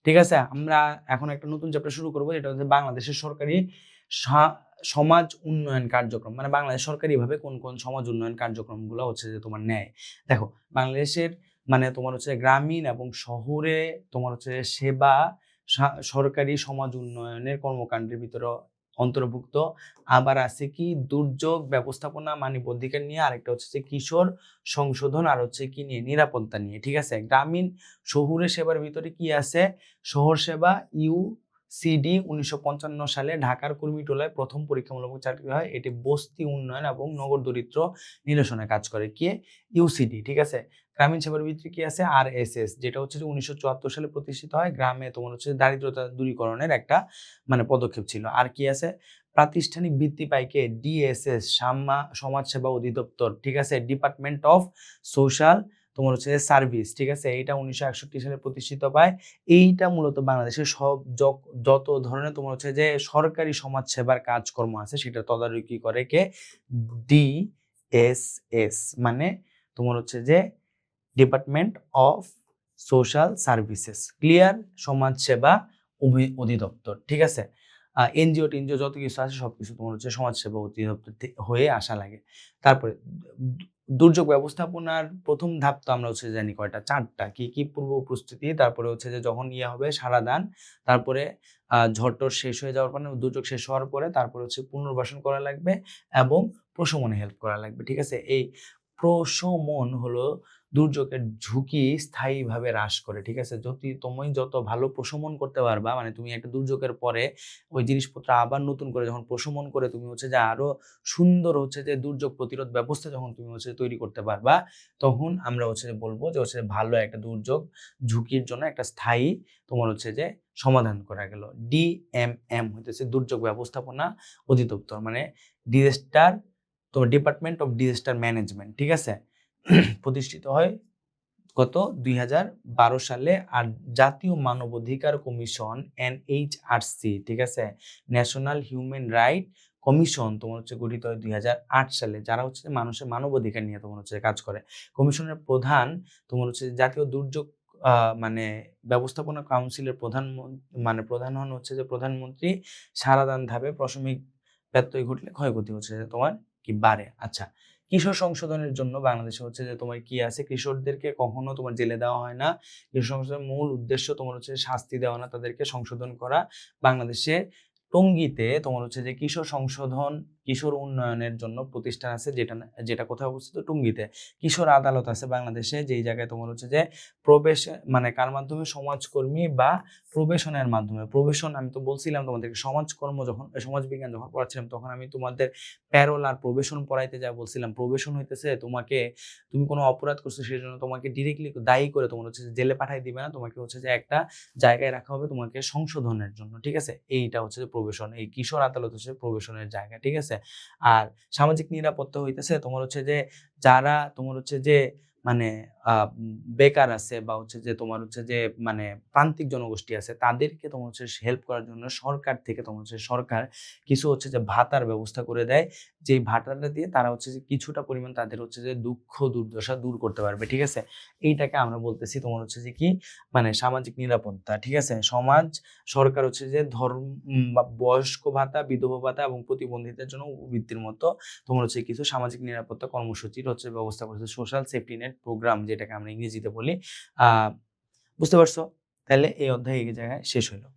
ঠিক আছে, আমরা এখন একটা নতুন চ্যাপ্টার শুরু করবো, যেটা হচ্ছে বাংলাদেশের সরকারি সমাজ উন্নয়ন কার্যক্রম, মানে বাংলাদেশ সরকারিভাবে কোন কোন সমাজ উন্নয়ন কার্যক্রমগুলো হচ্ছে যে তোমার নেয়। দেখো, বাংলাদেশের মানে তোমার হচ্ছে গ্রামীণ এবং শহরে তোমার হচ্ছে সেবা সরকারি সমাজ উন্নয়নের কর্মকাণ্ডের ভিতরে অন্তর্ভুক্ত। আবার আছে কি দুর্যোগ ব্যবস্থাপনা মানব অধিকার নিয়ে, আরেকটা হচ্ছে যে কিশোর সংশোধন, আর হচ্ছে কি নিয়ে নিরাপত্তা নিয়ে। ঠিক আছে, গ্রামীণ শহুরে সেবার ভিতরে কি আছে? শহর সেবা ইউসিডি 1955 সালে ঢাকার কুর্মিটোলায় প্রথম পরীক্ষামূলক চাকরি হয়। এটি বস্তি উন্নয়ন এবং নগর দরিদ্র নিরসনে কাজ করে। কি ইউসিডি। ঠিক আছে, গ্রামীণ সেবার ভিতরে কি আছে? আরএসএস, যেটা হচ্ছে যে 1974 সালে প্রতিষ্ঠিত হয়। গ্রামে তোমার হচ্ছে দারিদ্রতা দূরীকরণের একটা মানে পদক্ষেপ ছিল। আর কি আছে? প্রাতিষ্ঠানিক বৃত্তি পায় কে? ডিএসএস, সমাজ সেবা অধিদপ্তর। ঠিক আছে, ডিপার্টমেন্ট অফ সোশ্যাল তোমার হচ্ছে সার্ভিস। ঠিক আছে, এইটা 1961 সালে প্রতিষ্ঠিত পায়। এইটা মূলত বাংলাদেশের সব যত ধরনের তোমার হচ্ছে যে সরকারি সমাজ সেবার কাজকর্ম আছে সেটা তদারকি করে কে? ডিএসএস, মানে তোমার হচ্ছে যে department of social services, clear? সমাজ সেবা অধিদপ্তর। ঠিক আছে, এনজিও টেনজিও যত কিছু আছে সবকিছু তোমার হচ্ছে সমাজ সেবা অধিদপ্তর হয়ে আসা লাগে। তারপরে দুর্যোগ ব্যবস্থাপনার প্রথম ধাপ তো আমরা হচ্ছে জানি কয়টা? 4টা। কি কি? পূর্ব প্রস্তুতি, তারপরে হচ্ছে যে যখন হবে সারা দান, তারপরে ঝড় শেষ হয়ে যাওয়ার পরে, দুর্যোগ শেষ হওয়ার পরে তারপরে হচ্ছে পুনর্বাসন করা লাগবে এবং প্রশমনে হেল্প করা লাগবে। ঠিক আছে, এই প্রশমন হলো দুর্যোগের ঝুঁকি স্থায়ীভাবে হ্রাস করে। ঠিক আছে, তুমি যত ভালো প্রশমন করতে পারবা, মানে তুমি একটা দুর্যোগের পরে ওই জিনিসপত্র আবার নতুন করে যখন প্রশমন করে তুমি হচ্ছে যে আরো সুন্দর হচ্ছে যে দুর্যোগ প্রতিরোধ ব্যবস্থা যখন তুমি হচ্ছে তৈরি করতে পারবা, তখন আমরা হচ্ছে যে বলবো যে হচ্ছে ভালো একটা দুর্যোগ ঝুঁকির জন্য একটা স্থায়ী তোমার হচ্ছে যে সমাধান করা গেল। ডিএমএম হইতেছে দুর্যোগ ব্যবস্থাপনা অধিদপ্তর, মানে ডিজাস্টার তোমার ডিপার্টমেন্ট অফ ডিজাস্টার ম্যানেজমেন্ট। ঠিক আছে, প্রতিষ্ঠিত হয় গত 2012 সালে। আর জাতীয় মানবাধিকার কমিশন এনএইচআরসি, ঠিক আছে, ন্যাশনাল হিউম্যান রাইট কমিশন তোমার হচ্ছে গঠিত হয় 2008 সালে, যারা হচ্ছে মানুষের মানবাধিকার নিয়ে তোমার হচ্ছে কাজ করে। কমিশনের প্রধান তোমার হচ্ছে জাতীয় দুর্যোগ মানে ব্যবস্থাপনা কাউন্সিলের প্রধান হন হচ্ছে যে প্রধানমন্ত্রী। সারাদান ধাপে প্রশমিক ব্যত্যয় ঘটলে ক্ষয়ক্ষতি হচ্ছে যে তোমার কি বাড়ে। আচ্ছা, কিশোর সংশোধনের জন্য বাংলাদেশে হচ্ছে যে তোমার কি আছে? কিশোরদেরকে কখনো তোমার জেলে দেওয়া হয় না। কিশোর সংশোধনের মূল উদ্দেশ্য তোমার হচ্ছে শাস্তি দেওয়া না, তাদেরকে সংশোধন করা। বাংলাদেশে টঙ্গীতে তোমার হচ্ছে যে কিশোর উন্নয়নের জন্য প্রতিষ্ঠান আছে, যেটা কোথায় অবস্থিত? টঙ্গীতে। কিশোর আদালত আছে বাংলাদেশে, যেই জায়গায় তোমার হচ্ছে যে প্রবেশ মানে কার মাধ্যমে? সমাজকর্মী বা প্রবেশনের মাধ্যমে। প্রবেশন আমি তো বলছিলাম তোমাদেরকে, সমাজবিজ্ঞান যখন পড়াচ্ছিলাম তখন আমি তোমাদের প্যারোল আর প্রবেশন পড়াইতে যা বলছিলাম। প্রবেশন হইতেছে তুমি কোনো অপরাধ করছো সেই জন্য তোমাকে ডিরেক্টলি দায়ী করে তোমার হচ্ছে জেলে পাঠাই দিবে না, তোমাকে হচ্ছে যে একটা জায়গায় রাখা হবে তোমাকে সংশোধনের জন্য। ঠিক আছে, এইটা হচ্ছে যে প্রবেশন। এই কিশোর আদালত হচ্ছে প্রবেশনের জায়গা। ঠিক আছে, আর সামাজিক নিরাপত্তা হইতেছে তোমার হচ্ছে যে যারা তোমার হচ্ছে যে মানে বেকার আছে বা হচ্ছে যে তোমার হচ্ছে যে মানে প্রান্তিক জনগোষ্ঠী আছে, তাদেরকে তোমার হচ্ছে হেল্প করার জন্য সরকার থেকে তোমার হচ্ছে সরকার কিছু হচ্ছে যে ভাতার ব্যবস্থা করে দেয়, যেই ভাতাটা দিয়ে তারা হচ্ছে যে কিছুটা পরিমাণ তাদের হচ্ছে যে দুঃখ দুর্দশা দূর করতে পারবে। ঠিক আছে, এইটাকে আমরা বলতেছি তোমার হচ্ছে যে কি মানে সামাজিক নিরাপত্তা। ঠিক আছে, সরকার হচ্ছে যে বয়স্ক ভাতা, বিধবা ভাতা এবং প্রতিবন্ধীদের জন্য উপবৃত্তির মতো তোমার হচ্ছে কিছু সামাজিক নিরাপত্তা কর্মসূচির হচ্ছে ব্যবস্থা করেছে, সোশ্যাল সেফটি নেট প্রোগ্রাম যেটাকে আমরা ইংরেজিতে বলি। বুঝতে পারছো? তাহলে এই অধ্যায় এই জায়গায় শেষ হলো।